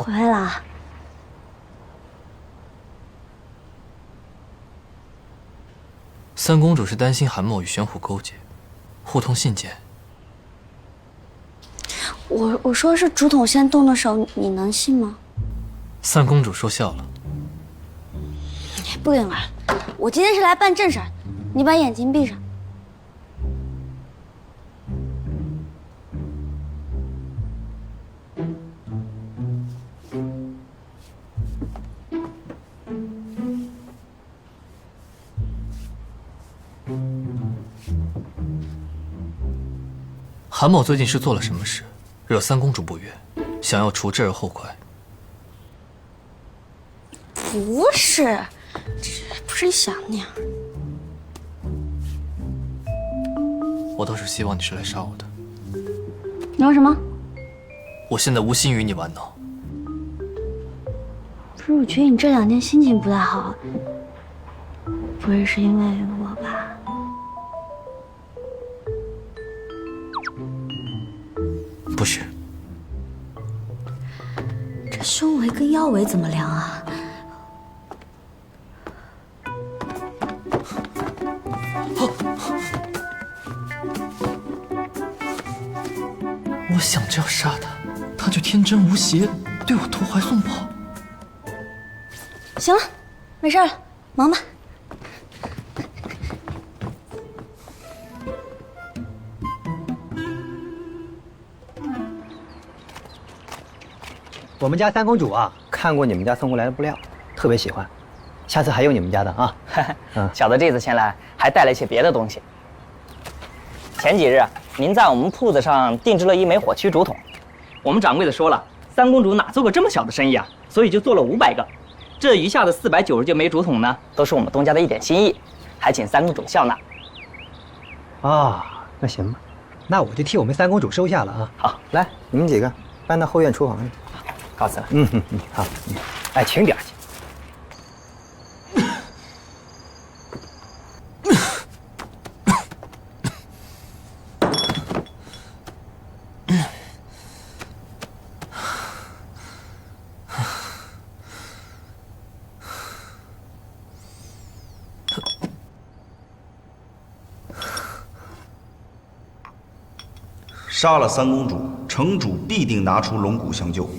回来啦。三公主是担心韩某与玄虎勾结，互通信件。我说是竹筒先动的手，你能信吗？三公主说笑了。不跟你玩了，我今天是来办正事儿，你把眼睛闭上。韩某最近是做了什么事，惹三公主不悦，想要除之而后快？不是，不是你想那样。我倒是希望你是来杀我的。你说什么？我现在无心与你玩闹。不是，我觉得你这2天心情不太好，不会是因为我吧？不是。这胸围跟腰围怎么量啊？我想着要杀他，他却天真无邪，对我投怀送抱。行了，没事了，忙吧。我们家三公主啊，看过你们家送过来的布料，特别喜欢，下次还用你们家的啊。小的这次前来还带了一些别的东西。前几日您在我们铺子上定制了1枚火驱竹筒，我们掌柜的说了，三公主哪做过这么小的生意啊，所以就做了500个。这余下的499枚竹筒呢，都是我们东家的一点心意，还请三公主笑纳。啊，那行吧，那我就替我们三公主收下了啊。好，来，你们几个搬到后院厨房去。告辞了。好，哎，轻点去。杀了三公主，城主必定拿出龙骨相救。